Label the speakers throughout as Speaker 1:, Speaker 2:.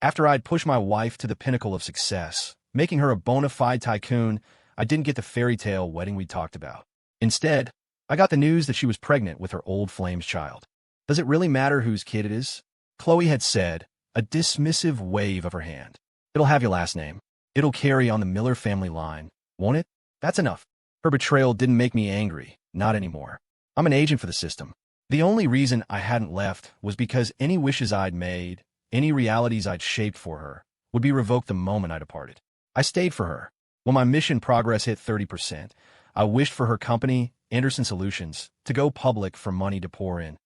Speaker 1: After I'd pushed my wife to the pinnacle of success, making her a bona fide tycoon, I didn't get the fairy tale wedding we talked about. Instead, I got the news that she was pregnant with her old flame's child. Does it really matter whose kid it is? Chloe had said, a dismissive wave of her hand. It'll have your last name. It'll carry on the Miller family line, won't it? That's enough. Her betrayal didn't make me angry, not anymore. I'm an agent for the system. The only reason I hadn't left was because any wishes I'd made, any realities I'd shaped for her, would be revoked the moment I departed. I stayed for her. When my mission progress hit 30%, I wished for her company, Anderson Solutions, to go public for money to pour in.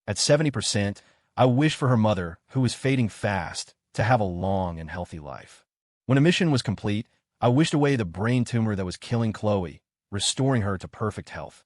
Speaker 1: At 70%, I wished for her mother, who was fading fast, to have a long and healthy life. When a mission was complete, I wished away the brain tumor that was killing Chloe, restoring her to perfect health.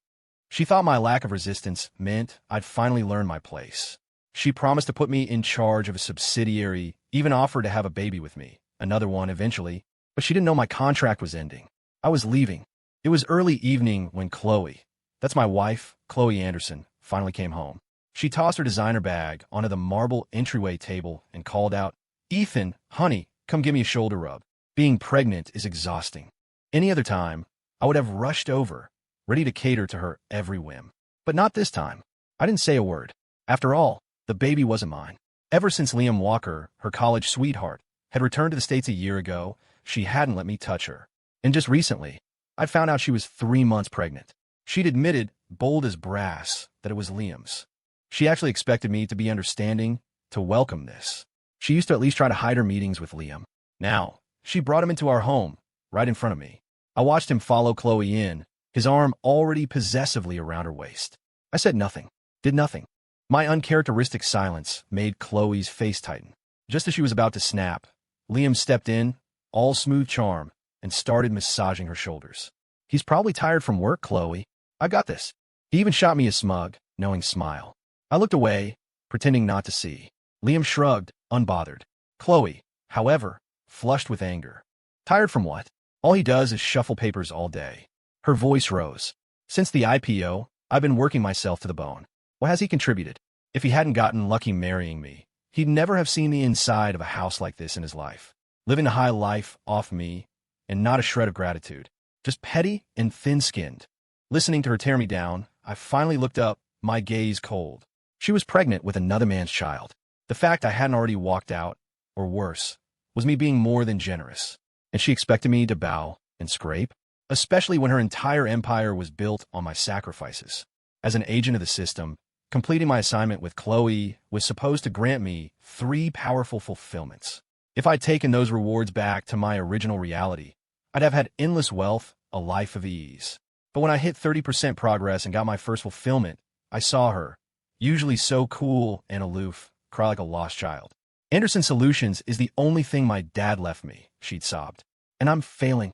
Speaker 1: She thought my lack of resistance meant I'd finally learned my place. She promised to put me in charge of a subsidiary, even offered to have a baby with me, another one eventually, but she didn't know my contract was ending. I was leaving. It was early evening when Chloe, that's my wife, Chloe Anderson, finally came home. She tossed her designer bag onto the marble entryway table and called out, "Ethan, honey, come give me a shoulder rub. Being pregnant is exhausting." Any other time, I would have rushed over, ready to cater to her every whim. But not this time. I didn't say a word. After all, the baby wasn't mine. Ever since Liam Walker, her college sweetheart, had returned to the States a year ago, she hadn't let me touch her. And just recently, I'd found out she was 3 months pregnant. She'd admitted, bold as brass, that it was Liam's. She actually expected me to be understanding, to welcome this. She used to at least try to hide her meetings with Liam. Now, she brought him into our home, right in front of me. I watched him follow Chloe in, his arm already possessively around her waist. I said nothing, did nothing. My uncharacteristic silence made Chloe's face tighten. Just as she was about to snap, Liam stepped in, all smooth charm, and started massaging her shoulders. "He's probably tired from work, Chloe. I got this." He even shot me a smug, knowing smile. I looked away, pretending not to see. Liam shrugged, unbothered. Chloe, however, flushed with anger. "Tired from what? All he does is shuffle papers all day." Her voice rose. "Since the IPO, I've been working myself to the bone. What has he contributed? If he hadn't gotten lucky marrying me, he'd never have seen the inside of a house like this in his life. Living a high life off me, and not a shred of gratitude. Just petty and thin-skinned." Listening to her tear me down, I finally looked up, my gaze cold. She was pregnant with another man's child. The fact I hadn't already walked out, or worse, was me being more than generous. And she expected me to bow and scrape? Especially when her entire empire was built on my sacrifices. As an agent of the system, completing my assignment with Chloe was supposed to grant me 3 powerful fulfillments. If I'd taken those rewards back to my original reality, I'd have had endless wealth, a life of ease. But when I hit 30% progress and got my first fulfillment, I saw her, usually so cool and aloof, cry like a lost child. "Anderson Solutions is the only thing my dad left me," she'd sobbed. "And I'm failing."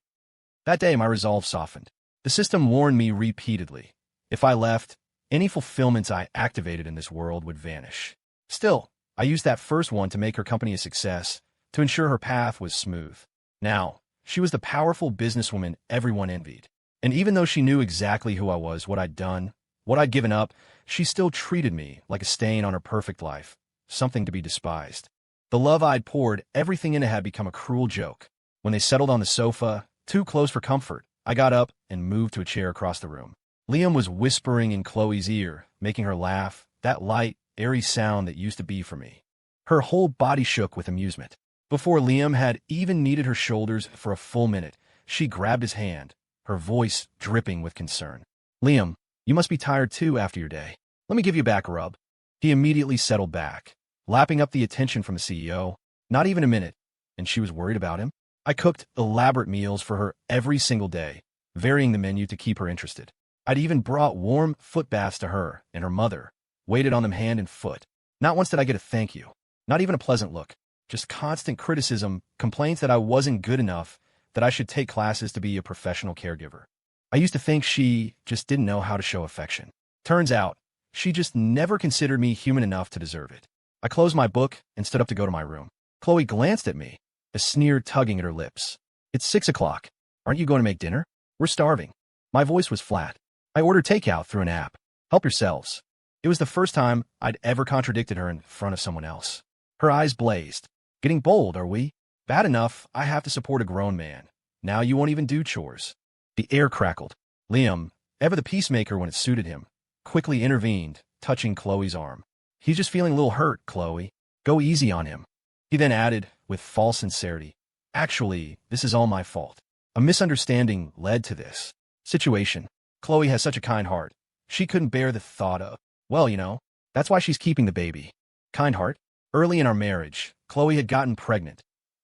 Speaker 1: That day, my resolve softened. The system warned me repeatedly. If I left, any fulfillments I activated in this world would vanish. Still, I used that first one to make her company a success, to ensure her path was smooth. Now, she was the powerful businesswoman everyone envied. And even though she knew exactly who I was, what I'd done, what I'd given up, she still treated me like a stain on her perfect life, something to be despised. The love I'd poured everything into had become a cruel joke. When they settled on the sofa, too close for comfort, I got up and moved to a chair across the room. Liam was whispering in Chloe's ear, making her laugh, that light, airy sound that used to be for me. Her whole body shook with amusement. Before Liam had even kneaded her shoulders for a full minute, she grabbed his hand, her voice dripping with concern. "Liam, you must be tired too after your day. Let me give you a back rub." He immediately settled back, lapping up the attention from the CEO. Not even a minute, and she was worried about him. I cooked elaborate meals for her every single day, varying the menu to keep her interested. I'd even brought warm foot baths to her and her mother, waited on them hand and foot. Not once did I get a thank you, not even a pleasant look. Just constant criticism, complaints that I wasn't good enough, that I should take classes to be a professional caregiver. I used to think she just didn't know how to show affection. Turns out, she just never considered me human enough to deserve it. I closed my book and stood up to go to my room. Chloe glanced at me, a sneer tugging at her lips. "It's 6 o'clock. Aren't you going to make dinner? We're starving." My voice was flat. I ordered takeout through an app. Help yourselves. It was the first time I'd ever contradicted her in front of someone else. Her eyes blazed. Getting bold, are we? Bad enough, I have to support a grown man. Now you won't even do chores. The air crackled. Liam, ever the peacemaker when it suited him, quickly intervened, touching Chloe's arm. He's just feeling a little hurt, Chloe. Go easy on him. He then added, with false sincerity, actually, this is all my fault. A misunderstanding led to this situation. Chloe has such a kind heart. She couldn't bear the thought of, well, that's why she's keeping the baby. Kind heart? Early in our marriage, Chloe had gotten pregnant.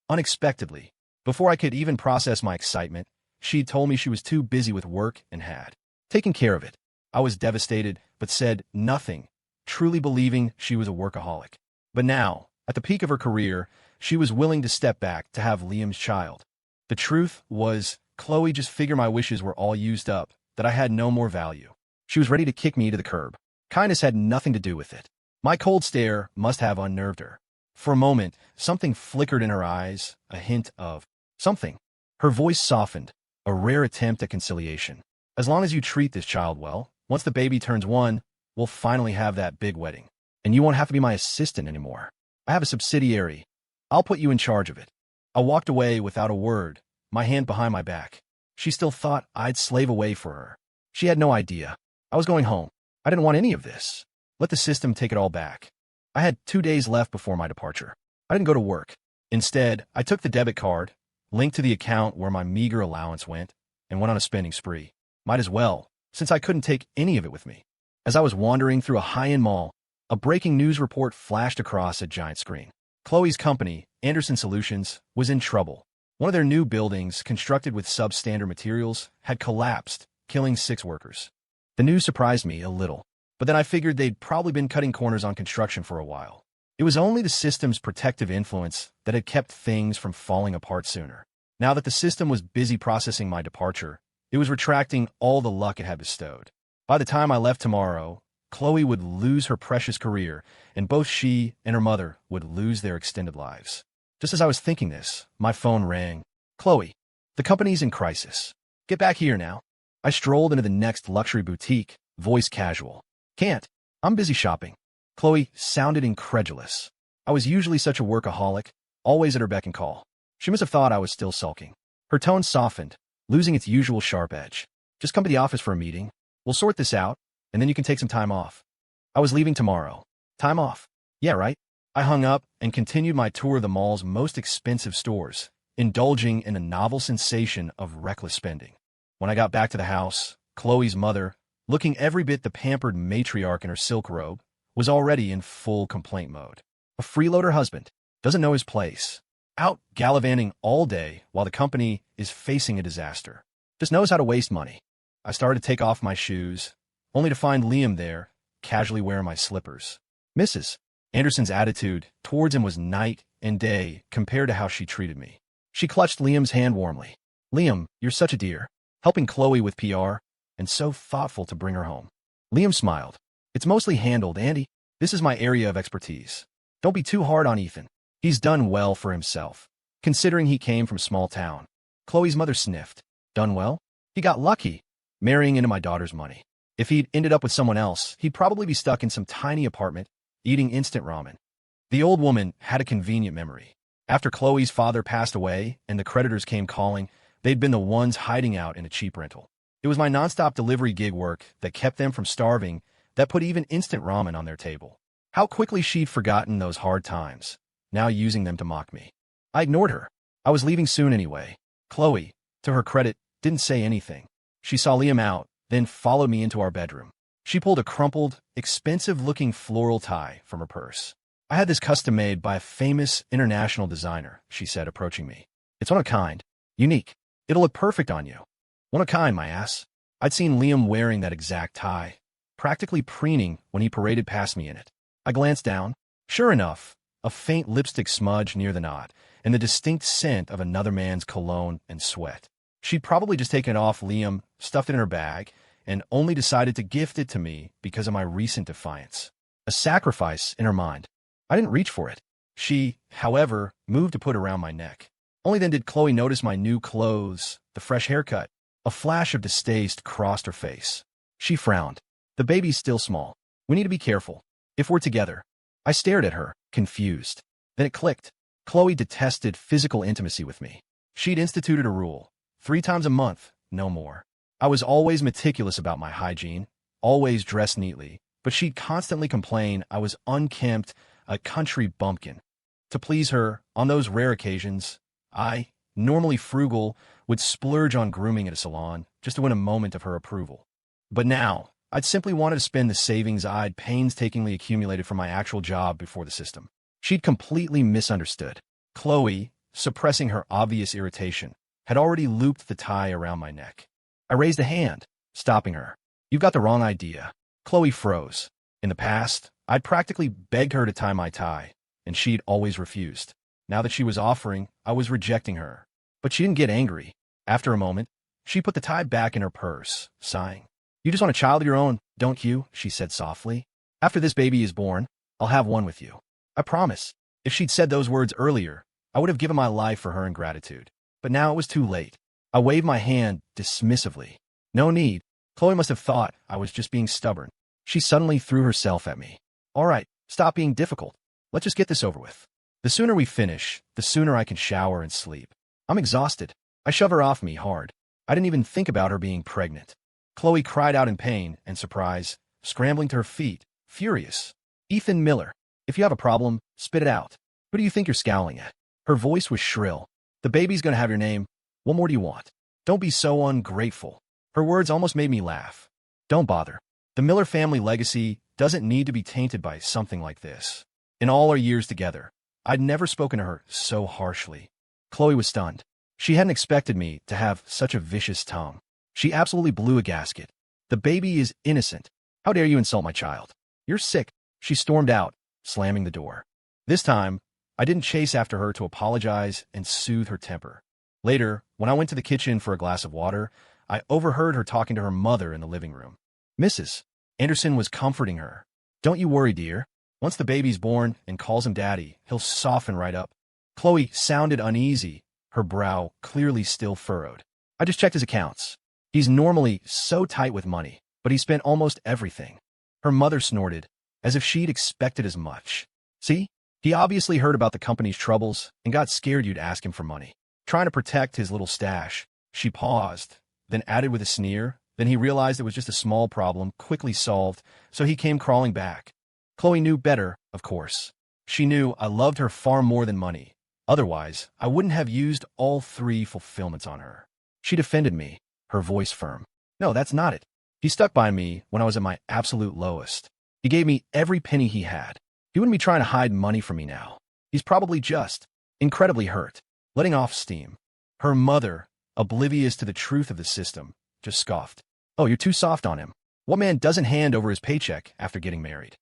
Speaker 1: Unexpectedly. Before I could even process my excitement, she'd told me she was too busy with work and had taken care of it. I was devastated, but said nothing, truly believing she was a workaholic. But now, at the peak of her career, she was willing to step back to have Liam's child. The truth was, Chloe just figured my wishes were all used up, that I had no more value. She was ready to kick me to the curb. Kindness had nothing to do with it. My cold stare must have unnerved her. For a moment, something flickered in her eyes, a hint of something. Her voice softened, a rare attempt at conciliation. As long as you treat this child well, once the baby turns 1, we'll finally have that big wedding. And you won't have to be my assistant anymore. I have a subsidiary. I'll put you in charge of it. I walked away without a word, my hand behind my back. She still thought I'd slave away for her. She had no idea. I was going home. I didn't want any of this. Let the system take it all back. I had 2 days left before my departure. I didn't go to work. Instead, I took the debit card, linked to the account where my meager allowance went, and went on a spending spree. Might as well, since I couldn't take any of it with me. As I was wandering through a high-end mall, a breaking news report flashed across a giant screen. Chloe's company, Anderson Solutions, was in trouble. One of their new buildings, constructed with substandard materials, had collapsed, killing 6 workers. The news surprised me a little, but then I figured they'd probably been cutting corners on construction for a while. It was only the system's protective influence that had kept things from falling apart sooner. Now that the system was busy processing my departure, it was retracting all the luck it had bestowed. By the time I left tomorrow, Chloe would lose her precious career, and both she and her mother would lose their extended lives. Just as I was thinking this, my phone rang. Chloe, the company's in crisis. Get back here now. I strolled into the next luxury boutique, voice casual. Can't. I'm busy shopping. Chloe sounded incredulous. I was usually such a workaholic, always at her beck and call. She must have thought I was still sulking. Her tone softened, losing its usual sharp edge. Just come to the office for a meeting. We'll sort this out, and then you can take some time off. I was leaving tomorrow. Time off. Yeah, right. I hung up and continued my tour of the mall's most expensive stores, indulging in a novel sensation of reckless spending. When I got back to the house, Chloe's mother, looking every bit the pampered matriarch in her silk robe, was already in full complaint mode. A freeloader husband, doesn't know his place, out gallivanting all day while the company is facing a disaster. Just knows how to waste money. I started to take off my shoes, only to find Liam there, casually wearing my slippers. Mrs. Anderson's attitude towards him was night and day compared to how she treated me. She clutched Liam's hand warmly. Liam, you're such a dear, helping Chloe with PR, and so thoughtful to bring her home. Liam smiled. It's mostly handled, Andy. This is my area of expertise. Don't be too hard on Ethan. He's done well for himself, considering he came from a small town. Chloe's mother sniffed. Done well? He got lucky, marrying into my daughter's money. If he'd ended up with someone else, he'd probably be stuck in some tiny apartment, eating instant ramen. The old woman had a convenient memory. After Chloe's father passed away and the creditors came calling, they'd been the ones hiding out in a cheap rental. It was my nonstop delivery gig work that kept them from starving, that put even instant ramen on their table. How quickly she'd forgotten those hard times, now using them to mock me. I ignored her. I was leaving soon anyway. Chloe, to her credit, didn't say anything. She saw Liam out, then followed me into our bedroom. She pulled a crumpled, expensive-looking floral tie from her purse. I had this custom-made by a famous international designer, she said, approaching me. It's one of a kind. Unique. It'll look perfect on you. One of a kind, my ass. I'd seen Liam wearing that exact tie, practically preening when he paraded past me in it. I glanced down. Sure enough, a faint lipstick smudge near the knot, and the distinct scent of another man's cologne and sweat. She'd probably just taken it off Liam, stuffed it in her bag, and only decided to gift it to me because of my recent defiance. A sacrifice in her mind. I didn't reach for it. She, however, moved to put it around my neck. Only then did Chloe notice my new clothes, the fresh haircut. A flash of distaste crossed her face. She frowned. The baby's still small. We need to be careful. If we're together. I stared at her, confused. Then it clicked. Chloe detested physical intimacy with me. She'd instituted a rule: 3 times a month, no more. I was always meticulous about my hygiene, always dressed neatly, but she'd constantly complain I was unkempt, a country bumpkin. To please her, on those rare occasions, I, normally frugal, would splurge on grooming at a salon just to win a moment of her approval. But now, I'd simply wanted to spend the savings I'd painstakingly accumulated from my actual job before the system. She'd completely misunderstood. Chloe, suppressing her obvious irritation, had already looped the tie around my neck. I raised a hand, stopping her. "You've got the wrong idea." Chloe froze. In the past, I'd practically begged her to tie my tie, and she'd always refused. Now that she was offering, I was rejecting her. But she didn't get angry. After a moment, she put the tie back in her purse, sighing. "You just want a child of your own, don't you?" she said softly. "After this baby is born, I'll have one with you. I promise." If she'd said those words earlier, I would have given my life for her in gratitude. But now it was too late. I waved my hand dismissively. "No need." Chloe must have thought I was just being stubborn. She suddenly threw herself at me. "All right, stop being difficult. Let's just get this over with. The sooner we finish, the sooner I can shower and sleep. I'm exhausted." I shoved her off me hard. I didn't even think about her being pregnant. Chloe cried out in pain and surprise, scrambling to her feet, furious. "Ethan Miller, if you have a problem, spit it out. Who do you think you're scowling at?" Her voice was shrill. "The baby's gonna have your name. What more do you want? Don't be so ungrateful." Her words almost made me laugh. "Don't bother. The Miller family legacy doesn't need to be tainted by something like this." In all our years together, I'd never spoken to her so harshly. Chloe was stunned. She hadn't expected me to have such a vicious tongue. She absolutely blew a gasket. "The baby is innocent. How dare you insult my child? You're sick." She stormed out, slamming the door. This time, I didn't chase after her to apologize and soothe her temper. Later, when I went to the kitchen for a glass of water, I overheard her talking to her mother in the living room. Mrs. Anderson was comforting her. "Don't you worry, dear. Once the baby's born and calls him daddy, he'll soften right up." Chloe sounded uneasy, her brow clearly still furrowed. "I just checked his accounts. He's normally so tight with money, but he spent almost everything." Her mother snorted, as if she'd expected as much. "See? He obviously heard about the company's troubles and got scared you'd ask him for money. Trying to protect his little stash." She paused, then added with a sneer. Then he realized it was just a small problem, quickly solved, so he came crawling back. Chloe knew better, of course. She knew I loved her far more than money. Otherwise, I wouldn't have used all 3 fulfillments on her. She defended me, her voice firm. "No, that's not it. He stuck by me when I was at my absolute lowest. He gave me every penny he had. He wouldn't be trying to hide money from me now. He's probably just incredibly hurt, letting off steam." Her mother, oblivious to the truth of the system, just scoffed. "Oh, you're too soft on him. What man doesn't hand over his paycheck after getting married?"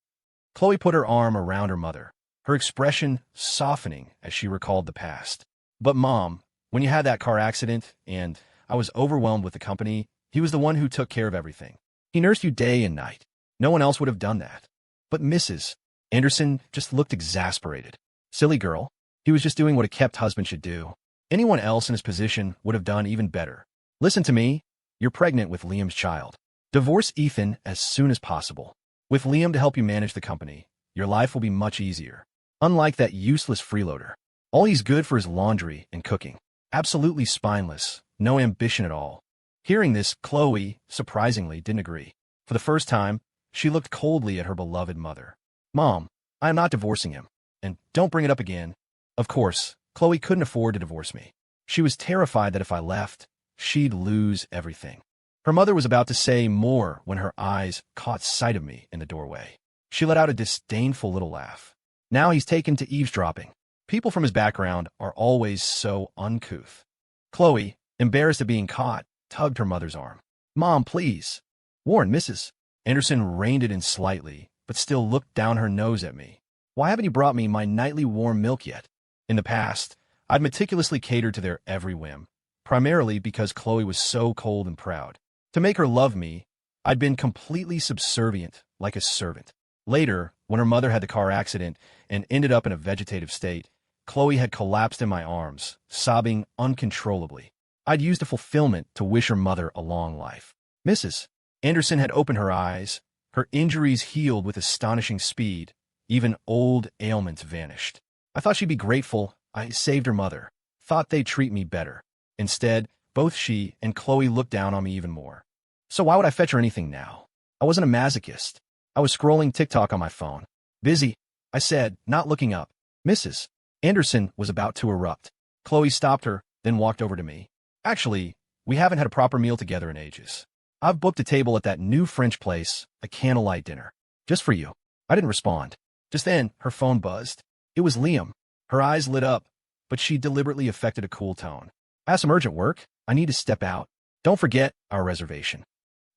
Speaker 1: Chloe put her arm around her mother, her expression softening as she recalled the past. "But Mom, when you had that car accident and I was overwhelmed with the company, he was the one who took care of everything. He nursed you day and night. No one else would have done that." But Mrs. Anderson just looked exasperated. "Silly girl. He was just doing what a kept husband should do. Anyone else in his position would have done even better. Listen to me. You're pregnant with Liam's child. Divorce Ethan as soon as possible. With Liam to help you manage the company, your life will be much easier. Unlike that useless freeloader. All he's good for is laundry and cooking. Absolutely spineless. No ambition at all." Hearing this, Chloe, surprisingly, didn't agree. For the first time, she looked coldly at her beloved mother. "Mom, I am not divorcing him. And don't bring it up again." Of course, Chloe couldn't afford to divorce me. She was terrified that if I left, she'd lose everything. Her mother was about to say more when her eyes caught sight of me in the doorway. She let out a disdainful little laugh. "Now he's taken to eavesdropping. People from his background are always so uncouth." Chloe, embarrassed at being caught, tugged her mother's arm. "Mom, please." Warn Mrs. Anderson reined it in slightly, but still looked down her nose at me. "Why haven't you brought me my nightly warm milk yet?" In the past, I'd meticulously catered to their every whim, primarily because Chloe was so cold and proud. To make her love me, I'd been completely subservient, like a servant. Later, when her mother had the car accident and ended up in a vegetative state, Chloe had collapsed in my arms, sobbing uncontrollably. I'd used the fulfillment to wish her mother a long life. Mrs. Anderson had opened her eyes. Her injuries healed with astonishing speed. Even old ailments vanished. I thought she'd be grateful I saved her mother. Thought they'd treat me better. Instead, both she and Chloe looked down on me even more. So why would I fetch her anything now? I wasn't a masochist. I was scrolling TikTok on my phone. Busy, I said, not looking up. Mrs. Anderson was about to erupt. Chloe stopped her, then walked over to me. Actually, we haven't had a proper meal together in ages. I've booked a table at that new French place, a candlelight dinner. Just for you. I didn't respond. Just then, her phone buzzed. It was Liam. Her eyes lit up, but she deliberately affected a cool tone. I have some urgent work. I need to step out. Don't forget our reservation.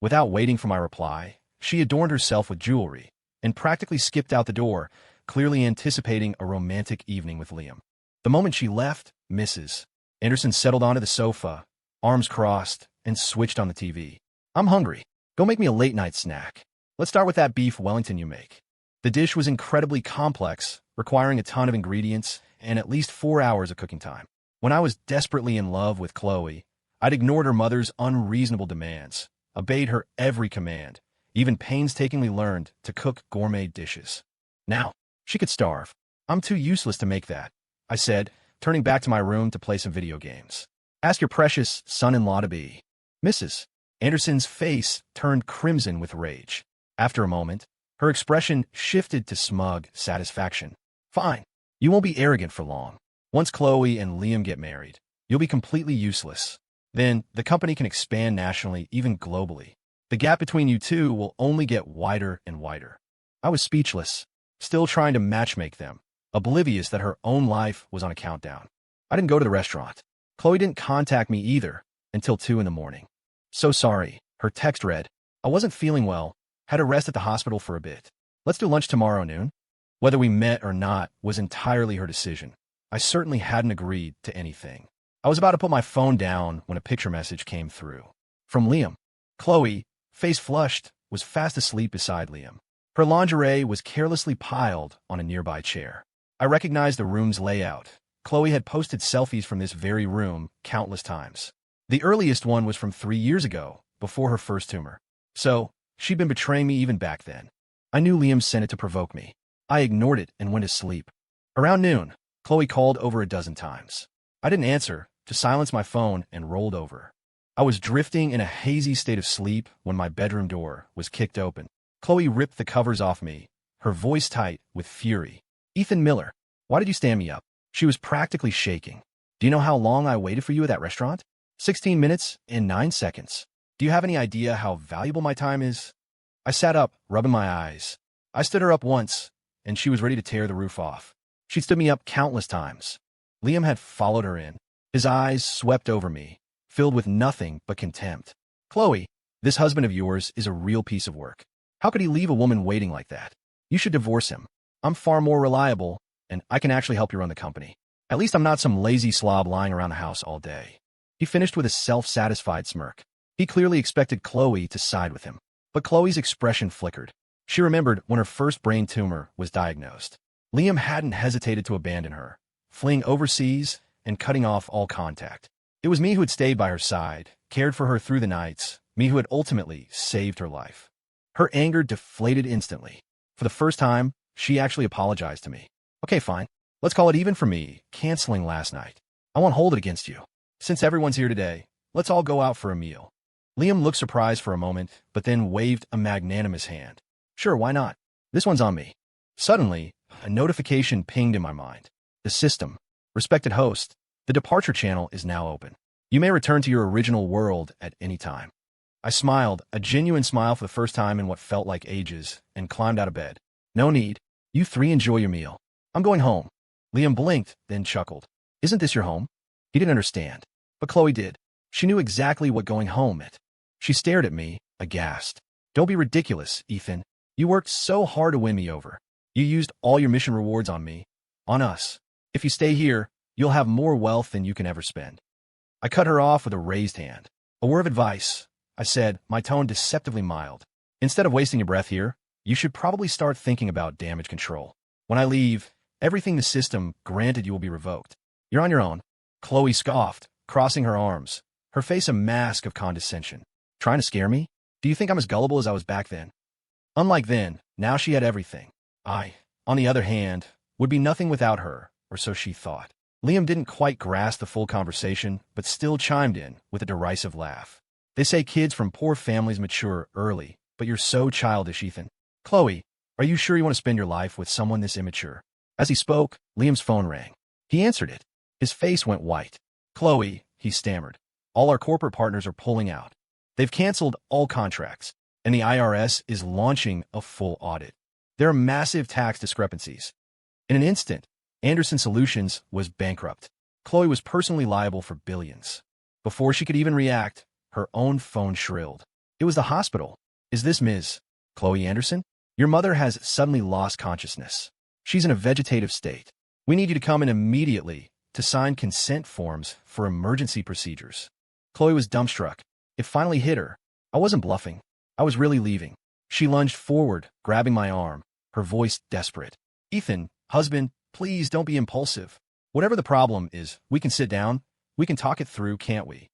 Speaker 1: Without waiting for my reply, she adorned herself with jewelry and practically skipped out the door, clearly anticipating a romantic evening with Liam. The moment she left, Mrs. Anderson settled onto the sofa, arms crossed, and switched on the TV. I'm hungry. Go make me a late-night snack. Let's start with that beef Wellington you make. The dish was incredibly complex, requiring a ton of ingredients and at least 4 hours of cooking time. When I was desperately in love with Chloe, I'd ignored her mother's unreasonable demands, obeyed her every command, even painstakingly learned to cook gourmet dishes. Now, she could starve. I'm too useless to make that, I said, turning back to my room to play some video games. Ask your precious son-in-law-to-be. Mrs. Anderson's face turned crimson with rage. After a moment, her expression shifted to smug satisfaction. Fine. You won't be arrogant for long. Once Chloe and Liam get married, you'll be completely useless. Then, the company can expand nationally, even globally. The gap between you two will only get wider and wider. I was speechless, still trying to matchmake them, oblivious that her own life was on a countdown. I didn't go to the restaurant. Chloe didn't contact me either until 2 in the morning. So sorry, her text read. I wasn't feeling well, had to rest at the hospital for a bit. Let's do lunch tomorrow noon. Whether we met or not was entirely her decision. I certainly hadn't agreed to anything. I was about to put my phone down when a picture message came through. From Liam. Chloe, face flushed, was fast asleep beside Liam. Her lingerie was carelessly piled on a nearby chair. I recognized the room's layout. Chloe had posted selfies from this very room countless times. The earliest one was from 3 years ago, before her first tumor. So, she'd been betraying me even back then. I knew Liam sent it to provoke me. I ignored it and went to sleep. Around noon, Chloe called over a dozen times. I didn't answer, just silenced my phone and rolled over. I was drifting in a hazy state of sleep when my bedroom door was kicked open. Chloe ripped the covers off me, her voice tight with fury. Ethan Miller, why did you stand me up? She was practically shaking. Do you know how long I waited for you at that restaurant? 16 minutes and 9 seconds. Do you have any idea how valuable my time is? I sat up, rubbing my eyes. I stood her up once, and she was ready to tear the roof off. She stood me up countless times. Liam had followed her in. His eyes swept over me, filled with nothing but contempt. Chloe, this husband of yours is a real piece of work. How could he leave a woman waiting like that? You should divorce him. I'm far more reliable, and I can actually help you run the company. At least I'm not some lazy slob lying around the house all day. He finished with a self-satisfied smirk. He clearly expected Chloe to side with him. But Chloe's expression flickered. She remembered when her first brain tumor was diagnosed. Liam hadn't hesitated to abandon her, fleeing overseas and cutting off all contact. It was me who had stayed by her side, cared for her through the nights, me who had ultimately saved her life. Her anger deflated instantly. For the first time, she actually apologized to me. Okay, fine. Let's call it even for me, canceling last night. I won't hold it against you. Since everyone's here today, let's all go out for a meal. Liam looked surprised for a moment, but then waved a magnanimous hand. Sure, why not? This one's on me. Suddenly, a notification pinged in my mind. The system. Respected host, the departure channel is now open. You may return to your original world at any time. I smiled, a genuine smile for the first time in what felt like ages, and climbed out of bed. No need. You three enjoy your meal. I'm going home. Liam blinked, then chuckled. Isn't this your home? He didn't understand. But Chloe did. She knew exactly what going home meant. She stared at me, aghast. Don't be ridiculous, Ethan. You worked so hard to win me over. You used all your mission rewards on me. On us. If you stay here, you'll have more wealth than you can ever spend. I cut her off with a raised hand. A word of advice, I said, my tone deceptively mild. Instead of wasting your breath here, you should probably start thinking about damage control. When I leave, everything the system granted you will be revoked. You're on your own. Chloe scoffed, crossing her arms, her face a mask of condescension. Trying to scare me? Do you think I'm as gullible as I was back then? Unlike then, now she had everything. I, on the other hand, would be nothing without her, or so she thought. Liam didn't quite grasp the full conversation, but still chimed in with a derisive laugh. They say kids from poor families mature early, but you're so childish, Ethan. Chloe, are you sure you want to spend your life with someone this immature? As he spoke, Liam's phone rang. He answered it. His face went white. Chloe, he stammered. All our corporate partners are pulling out. They've canceled all contracts, and the IRS is launching a full audit. There are massive tax discrepancies. In an instant, Anderson Solutions was bankrupt. Chloe was personally liable for billions. Before she could even react, her own phone shrilled. It was the hospital. Is this Ms. Chloe Anderson? Your mother has suddenly lost consciousness. She's in a vegetative state. We need you to come in immediately to sign consent forms for emergency procedures. Chloe was dumbstruck. It finally hit her. I wasn't bluffing. I was really leaving. She lunged forward, grabbing my arm, her voice desperate. Ethan, husband, please don't be impulsive. Whatever the problem is, we can sit down. We can talk it through, can't we?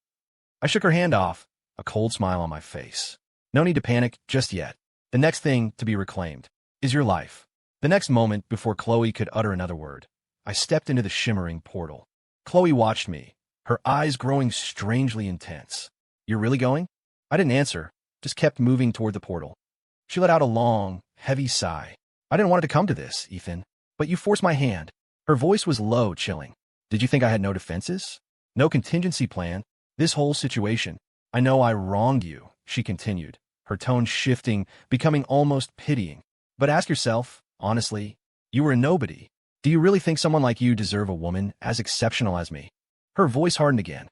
Speaker 1: I shook her hand off, a cold smile on my face. No need to panic just yet. The next thing to be reclaimed is your life. The next moment, before Chloe could utter another word, I stepped into the shimmering portal. Chloe watched me, her eyes growing strangely intense. You're really going? I didn't answer, just kept moving toward the portal. She let out a long, heavy sigh. I didn't want it to come to this, Ethan, but you forced my hand. Her voice was low, chilling. Did you think I had no defenses? No contingency plan? This whole situation. I know I wronged you, she continued, her tone shifting, becoming almost pitying. But ask yourself, honestly, you were a nobody. Do you really think someone like you deserve a woman as exceptional as me? Her voice hardened again.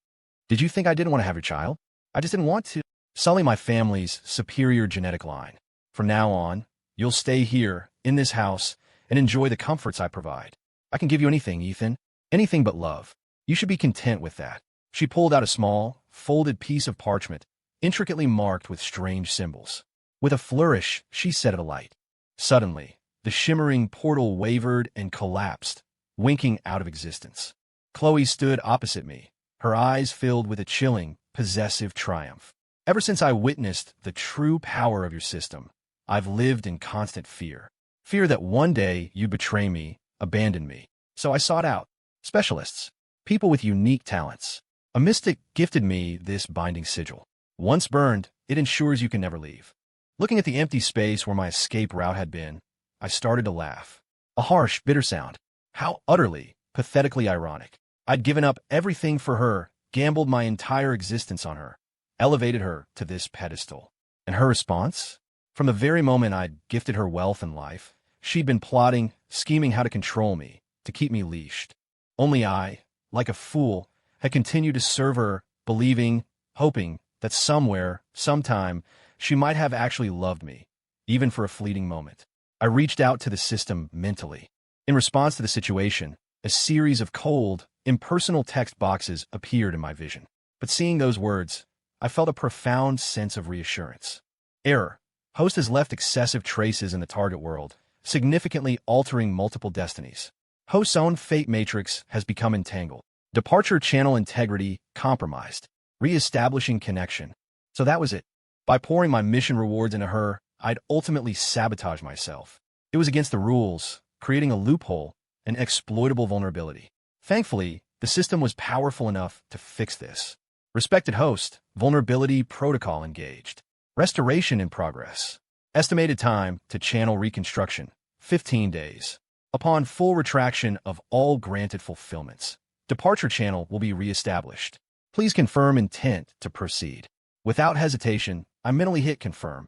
Speaker 1: Did you think I didn't want to have your child? I just didn't want to sully my family's superior genetic line. From now on, you'll stay here, in this house, and enjoy the comforts I provide. I can give you anything, Ethan. Anything but love. You should be content with that. She pulled out a small, folded piece of parchment, intricately marked with strange symbols. With a flourish, she set it alight. Suddenly, the shimmering portal wavered and collapsed, winking out of existence. Chloe stood opposite me, her eyes filled with a chilling, possessive triumph. Ever since I witnessed the true power of your system, I've lived in constant fear. Fear that one day you'd betray me, abandon me. So I sought out specialists, people with unique talents. A mystic gifted me this binding sigil. Once burned, it ensures you can never leave. Looking at the empty space where my escape route had been, I started to laugh. A harsh, bitter sound. How utterly, pathetically ironic. I'd given up everything for her, gambled my entire existence on her, elevated her to this pedestal. And her response? From the very moment I'd gifted her wealth and life, she'd been plotting, scheming how to control me, to keep me leashed. Only I, like a fool, had continued to serve her, believing, hoping that somewhere, sometime, she might have actually loved me, even for a fleeting moment. I reached out to the system mentally. In response to the situation, a series of cold, impersonal text boxes appeared in my vision. But seeing those words, I felt a profound sense of reassurance. Error. Host has left excessive traces in the target world, significantly altering multiple destinies. Host's own fate matrix has become entangled. Departure channel integrity compromised. Re-establishing connection. So that was it. By pouring my mission rewards into her, I'd ultimately sabotage myself. It was against the rules, creating a loophole, an exploitable vulnerability. Thankfully, the system was powerful enough to fix this. Respected host, vulnerability protocol engaged. Restoration in progress. Estimated time to channel reconstruction, 15 days. Upon full retraction of all granted fulfillments, departure channel will be reestablished. Please confirm intent to proceed. Without hesitation, I mentally hit confirm.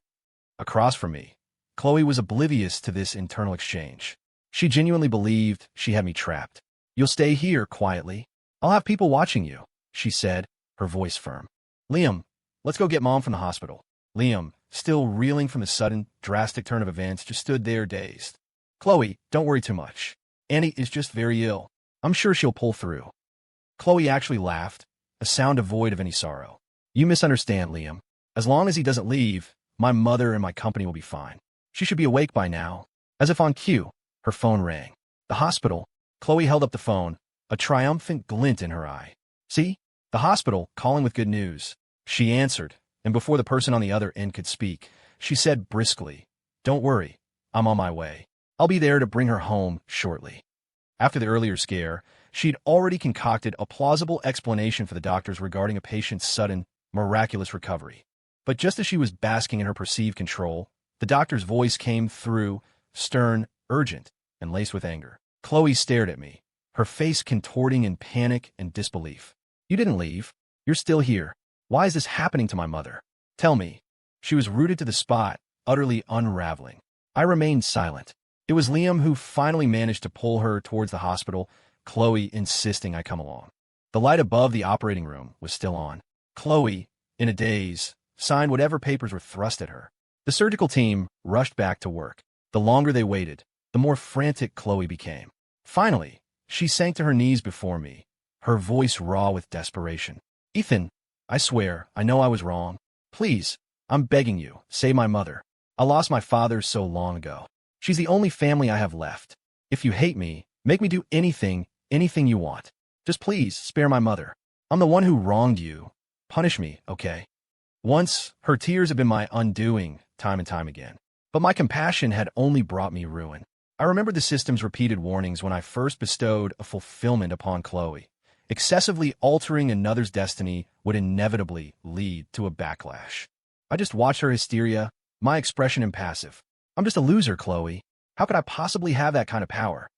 Speaker 1: Across from me, Chloe was oblivious to this internal exchange. She genuinely believed she had me trapped. You'll stay here quietly. I'll have people watching you, she said, her voice firm. Liam, let's go get Mom from the hospital. Liam, still reeling from the sudden, drastic turn of events, just stood there dazed. Chloe, don't worry too much. Annie is just very ill. I'm sure she'll pull through. Chloe actually laughed, a sound devoid of any sorrow. You misunderstand, Liam. As long as he doesn't leave, my mother and my company will be fine. She should be awake by now. As if on cue, her phone rang. The hospital. Chloe held up the phone, a triumphant glint in her eye. See? The hospital, calling with good news. She answered, and before the person on the other end could speak, she said briskly, Don't worry, I'm on my way. I'll be there to bring her home shortly. After the earlier scare, She'd already concocted a plausible explanation for the doctors regarding a patient's sudden, miraculous recovery. But just as she was basking in her perceived control, the doctor's voice came through, stern, urgent, and laced with anger. Chloe stared at me, her face contorting in panic and disbelief. "You didn't leave. You're still here. Why is this happening to my mother? Tell me." She was rooted to the spot, utterly unraveling. I remained silent. It was Liam who finally managed to pull her towards the hospital, Chloe insisting I come along. The light above the operating room was still on. Chloe, in a daze, signed whatever papers were thrust at her. The surgical team rushed back to work. The longer they waited, the more frantic Chloe became. Finally, she sank to her knees before me, her voice raw with desperation. "Ethan, I swear, I know I was wrong. Please, I'm begging you, save my mother. I lost my father so long ago. She's the only family I have left. If you hate me, make me do anything you want. Just please spare my mother. I'm the one who wronged you. Punish me, okay?" Once, her tears had been my undoing, time and time again. But my compassion had only brought me ruin. I remembered the system's repeated warnings when I first bestowed a fulfillment upon Chloe. Excessively altering another's destiny would inevitably lead to a backlash. I just watched her hysteria, my expression impassive. "I'm just a loser, Chloe. How could I possibly have that kind of power?"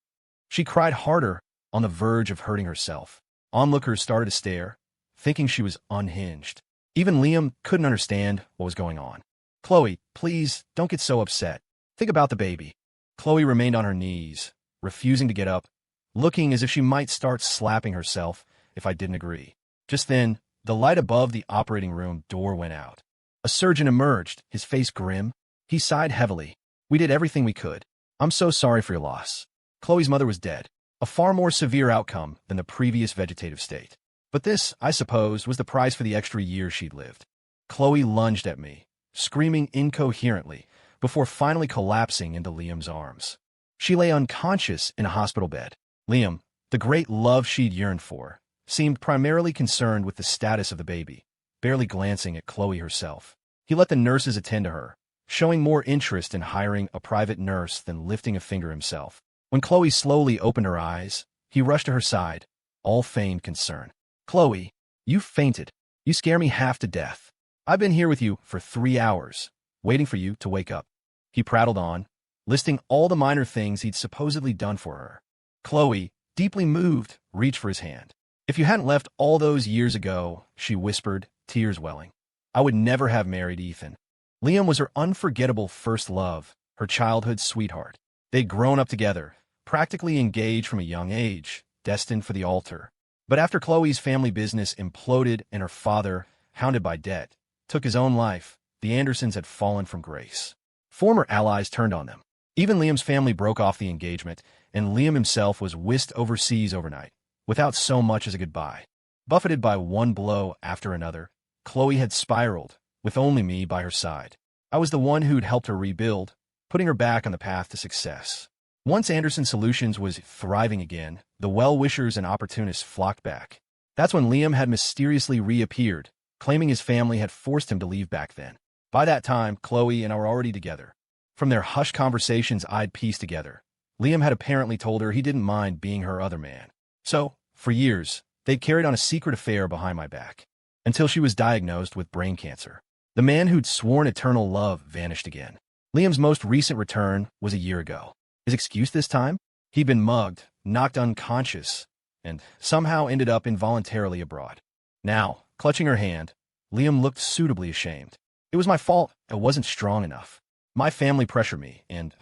Speaker 1: She cried harder, on the verge of hurting herself. Onlookers started to stare, thinking she was unhinged. Even Liam couldn't understand what was going on. "Chloe, please, don't get so upset. Think about the baby." Chloe remained on her knees, refusing to get up, looking as if she might start slapping herself if I didn't agree. Just then, the light above the operating room door went out. A surgeon emerged, his face grim. He sighed heavily. "We did everything we could. I'm so sorry for your loss." Chloe's mother was dead, a far more severe outcome than the previous vegetative state. But this, I suppose, was the price for the extra years she'd lived. Chloe lunged at me, screaming incoherently, before finally collapsing into Liam's arms. She lay unconscious in a hospital bed. Liam, the great love she'd yearned for, seemed primarily concerned with the status of the baby, barely glancing at Chloe herself. He let the nurses attend to her, showing more interest in hiring a private nurse than lifting a finger himself. When Chloe slowly opened her eyes, he rushed to her side, all feigned concern. "Chloe, you fainted. You scare me half to death. I've been here with you for 3 hours, waiting for you to wake up." He prattled on, listing all the minor things he'd supposedly done for her. Chloe, deeply moved, reached for his hand. "If you hadn't left all those years ago," she whispered, tears welling, "I would never have married Ethan." Liam was her unforgettable first love, her childhood sweetheart. They'd grown up together, practically engaged from a young age, destined for the altar. But after Chloe's family business imploded and her father, hounded by debt, took his own life, the Andersons had fallen from grace. Former allies turned on them. Even Liam's family broke off the engagement, and Liam himself was whisked overseas overnight, without so much as a goodbye. Buffeted by one blow after another, Chloe had spiraled, with only me by her side. I was the one who'd helped her rebuild, putting her back on the path to success. Once Anderson Solutions was thriving again, the well-wishers and opportunists flocked back. That's when Liam had mysteriously reappeared, claiming his family had forced him to leave back then. By that time, Chloe and I were already together. From their hushed conversations I'd pieced together, Liam had apparently told her he didn't mind being her other man. So, for years, they'd carried on a secret affair behind my back, until she was diagnosed with brain cancer. The man who'd sworn eternal love vanished again. Liam's most recent return was a year ago. His excuse this time? He'd been mugged, knocked unconscious, and somehow ended up involuntarily abroad. Now, clutching her hand, Liam looked suitably ashamed. "It was my fault. I wasn't strong enough. My family pressured me, and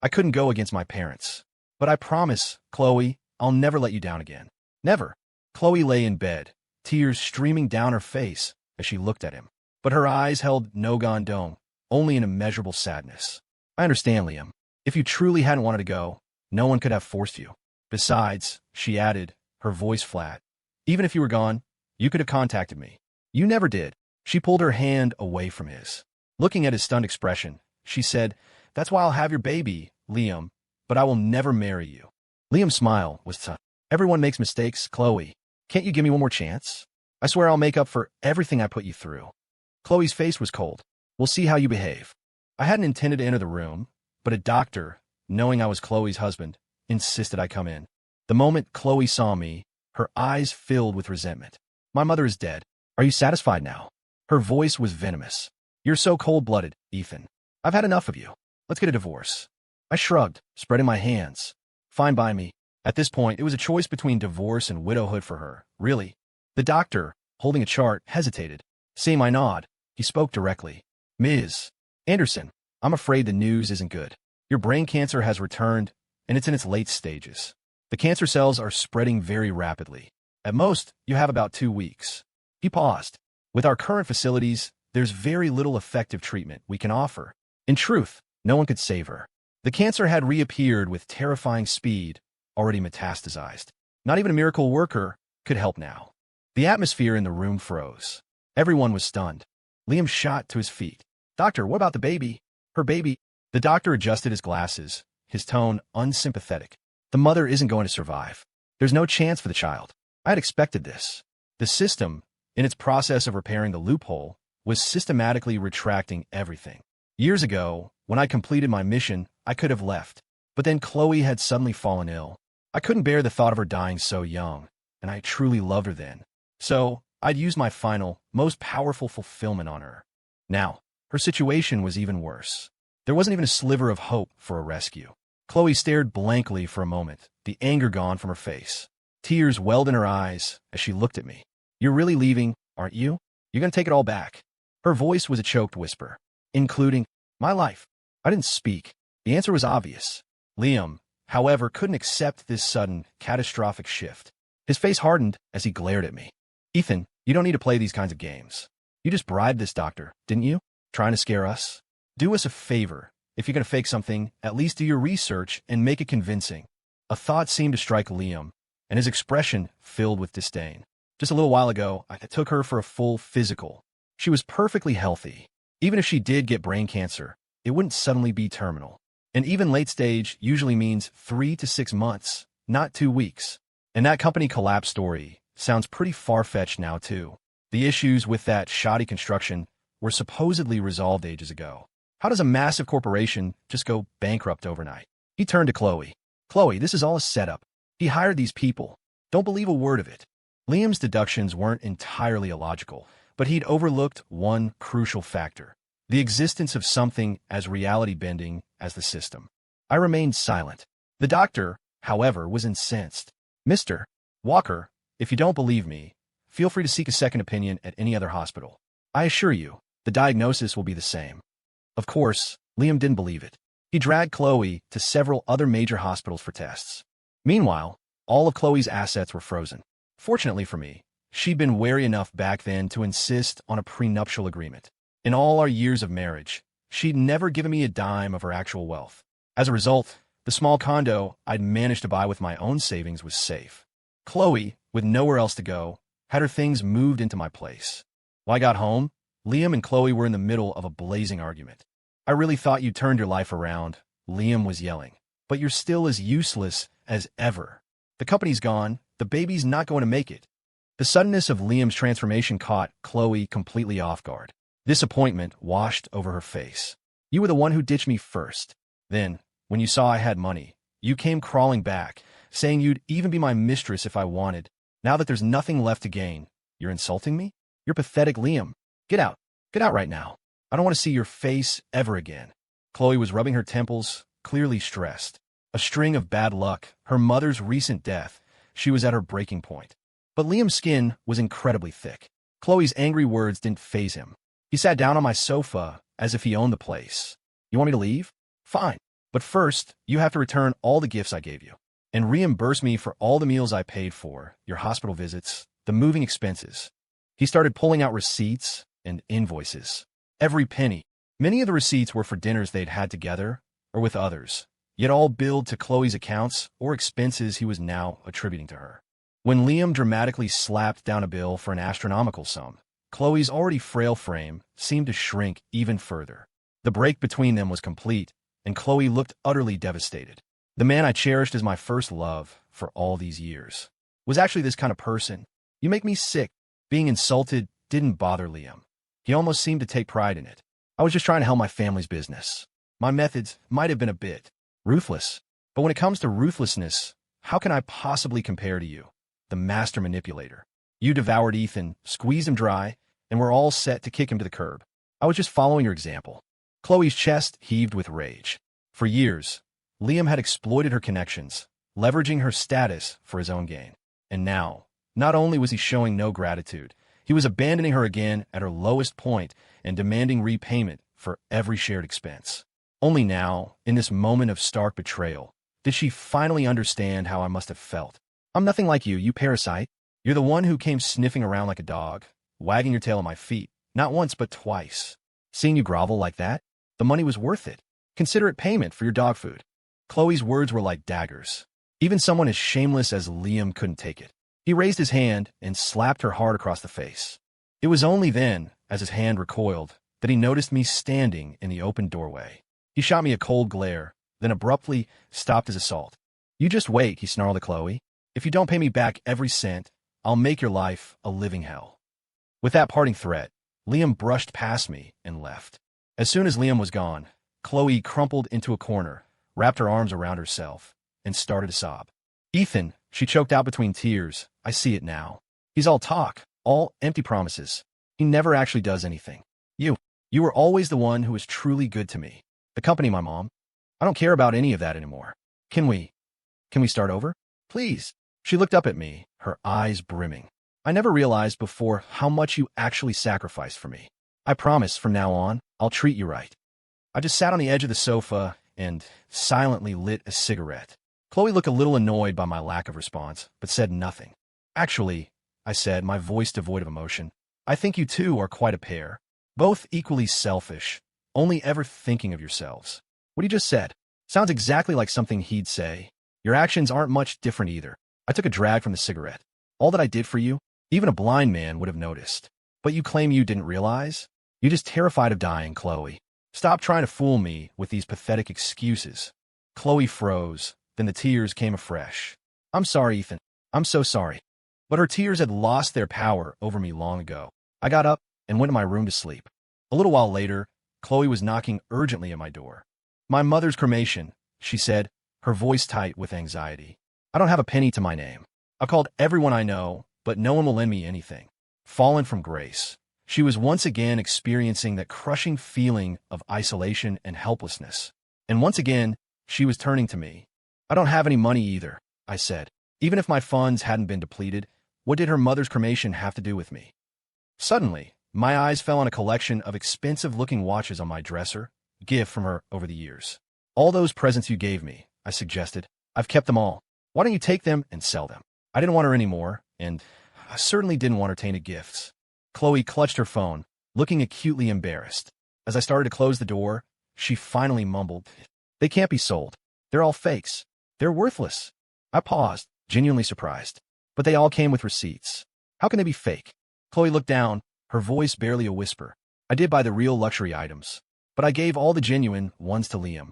Speaker 1: I couldn't go against my parents. But I promise, Chloe, I'll never let you down again. Never." Chloe lay in bed, tears streaming down her face as she looked at him. But her eyes held no gondom, only an immeasurable sadness. "I understand, Liam. If you truly hadn't wanted to go, no one could have forced you. Besides," she added, her voice flat, "even if you were gone, you could have contacted me. You never did." She pulled her hand away from his. Looking at his stunned expression, she said, "That's why I'll have your baby, Liam, but I will never marry you." Liam's smile was tough. "Everyone makes mistakes, Chloe. Can't you give me one more chance? I swear I'll make up for everything I put you through." Chloe's face was cold. "We'll see how you behave." I hadn't intended to enter the room, but a doctor, knowing I was Chloe's husband, insisted I come in. The moment Chloe saw me, her eyes filled with resentment. My mother is dead. Are you satisfied now? Her voice was venomous. You're so cold-blooded, Ethan. I've had enough of you. Let's get a divorce. I shrugged, spreading my hands. Fine by me. At this point, it was a choice between divorce and widowhood for her. Really? The doctor, holding a chart, hesitated. Seeing my nod, he spoke directly. Ms. Anderson, I'm afraid the news isn't good. Your brain cancer has returned, and it's in its late stages. The cancer cells are spreading very rapidly. At most, you have about 2 weeks. He paused. With our current facilities, there's very little effective treatment we can offer. In truth, no one could save her. The cancer had reappeared with terrifying speed, already metastasized. Not even a miracle worker could help now. The atmosphere in the room froze. Everyone was stunned. Liam shot to his feet. Doctor, what about the baby? Her baby? The doctor adjusted his glasses, his tone unsympathetic. The mother isn't going to survive. There's no chance for the child. I had expected this. The system, in its process of repairing the loophole, was systematically retracting everything. Years ago, when I completed my mission, I could have left. But then Chloe had suddenly fallen ill. I couldn't bear the thought of her dying so young, and I truly loved her then. So, I'd used my final, most powerful fulfillment on her. Now, her situation was even worse. There wasn't even a sliver of hope for a rescue. Chloe stared blankly for a moment, the anger gone from her face. Tears welled in her eyes as she looked at me. You're really leaving, aren't you? You're going to take it all back. Her voice was a choked whisper, including my life. I didn't speak. The answer was obvious. Liam, however, couldn't accept this sudden, catastrophic shift. His face hardened as he glared at me. Ethan, you don't need to play these kinds of games. You just bribed this doctor, didn't you? Trying to scare us? Do us a favor. If you're going to fake something, at least do your research and make it convincing. A thought seemed to strike Liam, and his expression filled with disdain. Just a little while ago, I took her for a full physical. She was perfectly healthy. Even if she did get brain cancer, it wouldn't suddenly be terminal. And even late stage usually means 3 to 6 months, not 2 weeks. And that company collapse story sounds pretty far-fetched now, too. The issues with that shoddy construction were supposedly resolved ages ago. How does a massive corporation just go bankrupt overnight? He turned to Chloe. Chloe, this is all a setup. He hired these people. Don't believe a word of it. Liam's deductions weren't entirely illogical, but he'd overlooked one crucial factor. The existence of something as reality-bending as the system. I remained silent. The doctor, however, was incensed. Mr. Walker, if you don't believe me, feel free to seek a second opinion at any other hospital. I assure you, the diagnosis will be the same. Of course, Liam didn't believe it. He dragged Chloe to several other major hospitals for tests. Meanwhile, all of Chloe's assets were frozen. Fortunately for me, she'd been wary enough back then to insist on a prenuptial agreement. In all our years of marriage, she'd never given me a dime of her actual wealth. As a result, the small condo I'd managed to buy with my own savings was safe. Chloe, with nowhere else to go, had her things moved into my place. When I got home, Liam and Chloe were in the middle of a blazing argument. I really thought you turned your life around, Liam was yelling. But you're still as useless as ever. The company's gone, the baby's not going to make it. The suddenness of Liam's transformation caught Chloe completely off guard. Disappointment washed over her face. You were the one who ditched me first. Then, when you saw I had money, you came crawling back, saying you'd even be my mistress if I wanted. Now that there's nothing left to gain, you're insulting me? You're pathetic, Liam. Get out. Get out right now. I don't want to see your face ever again. Chloe was rubbing her temples, clearly stressed. A string of bad luck, her mother's recent death. She was at her breaking point. But Liam's skin was incredibly thick. Chloe's angry words didn't faze him. He sat down on my sofa as if he owned the place. You want me to leave? Fine. But first, you have to return all the gifts I gave you. And reimburse me for all the meals I paid for, your hospital visits, the moving expenses. He started pulling out receipts and invoices. Every penny. Many of the receipts were for dinners they'd had together or with others, yet all billed to Chloe's accounts or expenses he was now attributing to her. When Liam dramatically slapped down a bill for an astronomical sum, Chloe's already frail frame seemed to shrink even further. The break between them was complete, and Chloe looked utterly devastated. The man I cherished as my first love for all these years was actually this kind of person. You make me sick. Being insulted didn't bother Liam. He almost seemed to take pride in it. I was just trying to help my family's business. My methods might have been a bit ruthless, but when it comes to ruthlessness, how can I possibly compare to you, the master manipulator? You devoured Ethan, squeezed him dry, and were all set to kick him to the curb. I was just following your example. Chloe's chest heaved with rage. For years, Liam had exploited her connections, leveraging her status for his own gain. And now, not only was he showing no gratitude, he was abandoning her again at her lowest point and demanding repayment for every shared expense. Only now, in this moment of stark betrayal, did she finally understand how I must have felt. I'm nothing like you, you parasite. You're the one who came sniffing around like a dog, wagging your tail at my feet, not once but twice. Seeing you grovel like that, the money was worth it. Consider it payment for your dog food. Chloe's words were like daggers. Even someone as shameless as Liam couldn't take it. He raised his hand and slapped her hard across the face. It was only then, as his hand recoiled, that he noticed me standing in the open doorway. He shot me a cold glare, then abruptly stopped his assault. You just wait, he snarled at Chloe. If you don't pay me back every cent, I'll make your life a living hell. With that parting threat, Liam brushed past me and left. As soon as Liam was gone, Chloe crumpled into a corner, wrapped her arms around herself, and started to sob. Ethan, she choked out between tears. I see it now. He's all talk, all empty promises. He never actually does anything. You were always the one who was truly good to me. The company, my mom. I don't care about any of that anymore. Can we start over? Please. She looked up at me, her eyes brimming. I never realized before how much you actually sacrificed for me. I promise from now on, I'll treat you right. I just sat on the edge of the sofa and silently lit a cigarette. Chloe looked a little annoyed by my lack of response, but said nothing. Actually, I said, my voice devoid of emotion, I think you two are quite a pair. Both equally selfish, only ever thinking of yourselves. What he just said sounds exactly like something he'd say. Your actions aren't much different either. I took a drag from the cigarette. All that I did for you, even a blind man would have noticed. But you claim you didn't realize? You're just terrified of dying, Chloe. Stop trying to fool me with these pathetic excuses. Chloe froze, then the tears came afresh. I'm sorry, Ethan. I'm so sorry. But her tears had lost their power over me long ago. I got up and went to my room to sleep. A little while later, Chloe was knocking urgently at my door. My mother's cremation, she said, her voice tight with anxiety. I don't have a penny to my name. I've called everyone I know, but no one will lend me anything. Fallen from grace, she was once again experiencing that crushing feeling of isolation and helplessness. And once again, she was turning to me. I don't have any money either, I said. Even if my funds hadn't been depleted, what did her mother's cremation have to do with me? Suddenly, my eyes fell on a collection of expensive-looking watches on my dresser, a gift from her over the years. All those presents you gave me, I suggested. I've kept them all. Why don't you take them and sell them? I didn't want her anymore, and I certainly didn't want her tainted gifts. Chloe clutched her phone, looking acutely embarrassed. As I started to close the door, she finally mumbled, They can't be sold. They're all fakes. They're worthless. I paused, genuinely surprised. But they all came with receipts. How can they be fake? Chloe looked down, her voice barely a whisper. I did buy the real luxury items, but I gave all the genuine ones to Liam.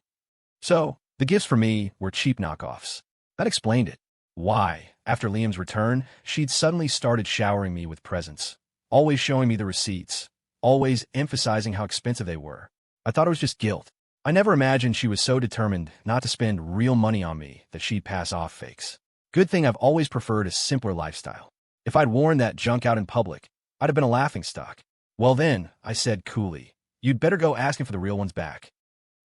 Speaker 1: So, the gifts for me were cheap knockoffs. That explained it. Why, after Liam's return, she'd suddenly started showering me with presents, always showing me the receipts, always emphasizing how expensive they were. I thought it was just guilt. I never imagined she was so determined not to spend real money on me that she'd pass off fakes. Good thing I've always preferred a simpler lifestyle. If I'd worn that junk out in public, I'd have been a laughingstock. Well then, I said coolly, you'd better go asking for the real ones back.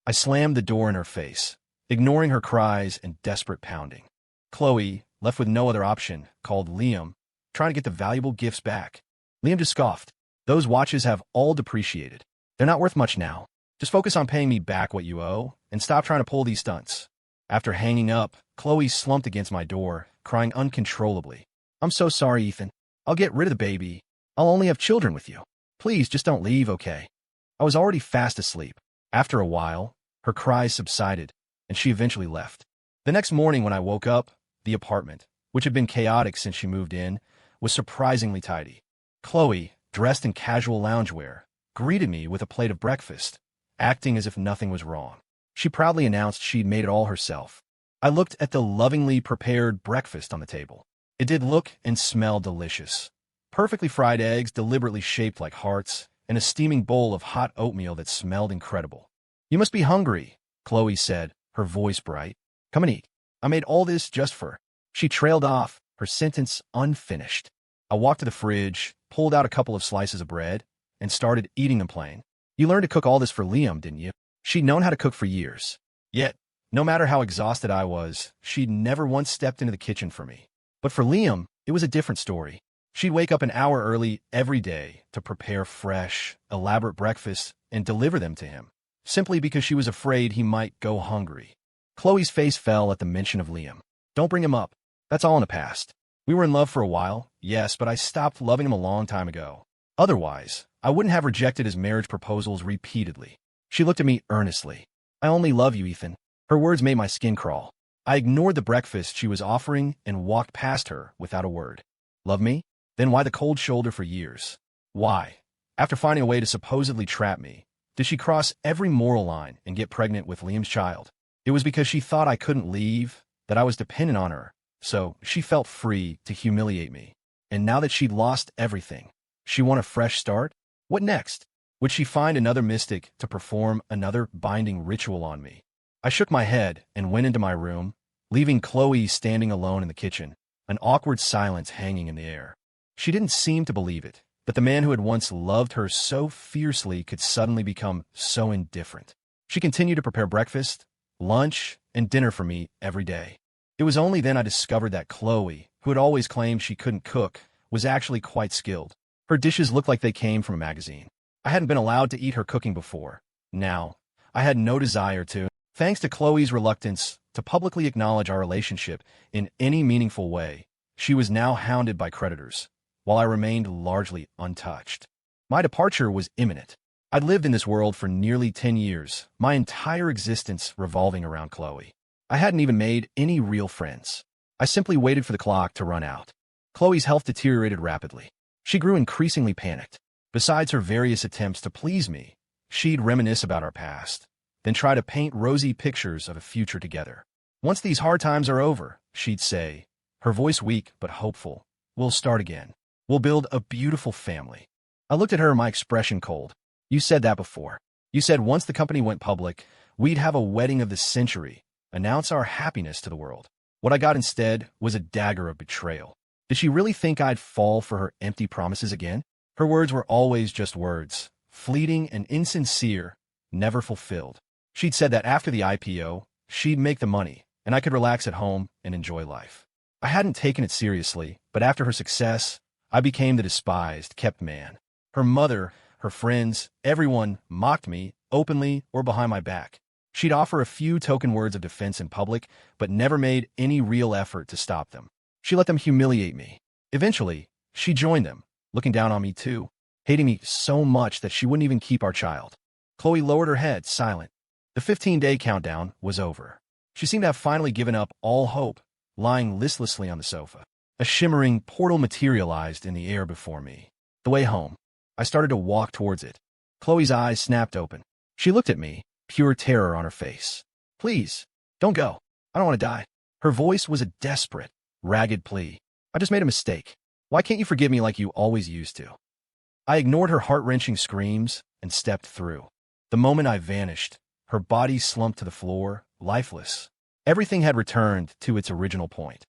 Speaker 1: I slammed the door in her face, ignoring her cries and desperate pounding. Chloe, left with no other option, called Liam, trying to get the valuable gifts back. Liam just scoffed. Those watches have all depreciated. They're not worth much now. Just focus on paying me back what you owe, and stop trying to pull these stunts. After hanging up, Chloe slumped against my door, crying uncontrollably. I'm so sorry, Ethan. I'll get rid of the baby. I'll only have children with you. Please, just don't leave, okay? I was already fast asleep. After a while, her cries subsided, and she eventually left. The next morning when I woke up, the apartment, which had been chaotic since she moved in, was surprisingly tidy. Chloe, dressed in casual loungewear, greeted me with a plate of breakfast, acting as if nothing was wrong. She proudly announced she'd made it all herself. I looked at the lovingly prepared breakfast on the table. It did look and smell delicious. Perfectly fried eggs deliberately shaped like hearts, and a steaming bowl of hot oatmeal that smelled incredible. You must be hungry, Chloe said, her voice bright. Come and eat. I made all this just for She trailed off, her sentence unfinished. I walked to the fridge, pulled out a couple of slices of bread, and started eating them plain. You learned to cook all this for Liam, didn't you? She'd known how to cook for years. Yet, no matter how exhausted I was, she'd never once stepped into the kitchen for me. But for Liam, it was a different story. She'd wake up an hour early every day to prepare fresh, elaborate breakfasts and deliver them to him, simply because she was afraid he might go hungry. Chloe's face fell at the mention of Liam. Don't bring him up. That's all in the past. We were in love for a while, yes, but I stopped loving him a long time ago. Otherwise, I wouldn't have rejected his marriage proposals repeatedly. She looked at me earnestly. I only love you, Ethan. Her words made my skin crawl. I ignored the breakfast she was offering and walked past her without a word. Love me? Then why the cold shoulder for years? Why, after finding a way to supposedly trap me, did she cross every moral line and get pregnant with Liam's child? It was because she thought I couldn't leave, that I was dependent on her, so she felt free to humiliate me. And now that she'd lost everything, she want a fresh start? What next? Would she find another mystic to perform another binding ritual on me? I shook my head and went into my room, leaving Chloe standing alone in the kitchen, an awkward silence hanging in the air. She didn't seem to believe it, that the man who had once loved her so fiercely could suddenly become so indifferent. She continued to prepare breakfast, lunch, and dinner for me every day. It was only then I discovered that Chloe, who had always claimed she couldn't cook, was actually quite skilled. Her dishes looked like they came from a magazine. I hadn't been allowed to eat her cooking before. Now, I had no desire to. Thanks to Chloe's reluctance to publicly acknowledge our relationship in any meaningful way, she was now hounded by creditors, while I remained largely untouched. My departure was imminent. I'd lived in this world for nearly 10 years, my entire existence revolving around Chloe. I hadn't even made any real friends. I simply waited for the clock to run out. Chloe's health deteriorated rapidly. She grew increasingly panicked. Besides her various attempts to please me, she'd reminisce about our past, then try to paint rosy pictures of a future together. Once these hard times are over, she'd say, her voice weak but hopeful, we'll start again. We'll build a beautiful family. I looked at her, my expression cold. You said that before. You said once the company went public, we'd have a wedding of the century, announce our happiness to the world. What I got instead was a dagger of betrayal. Did she really think I'd fall for her empty promises again? Her words were always just words, fleeting and insincere, never fulfilled. She'd said that after the IPO, she'd make the money, and I could relax at home and enjoy life. I hadn't taken it seriously, but after her success, I became the despised, kept man. Her mother, her friends, everyone mocked me, openly or behind my back. She'd offer a few token words of defense in public, but never made any real effort to stop them. She let them humiliate me. Eventually, she joined them, looking down on me too, hating me so much that she wouldn't even keep our child. Chloe lowered her head, silent. The 15-day countdown was over. She seemed to have finally given up all hope, lying listlessly on the sofa. A shimmering portal materialized in the air before me. The way home. I started to walk towards it. Chloe's eyes snapped open. She looked at me, pure terror on her face. Please, don't go. I don't want to die. Her voice was a desperate, ragged plea. I just made a mistake. Why can't you forgive me like you always used to? I ignored her heart-wrenching screams and stepped through. The moment I vanished, her body slumped to the floor, lifeless. Everything had returned to its original point.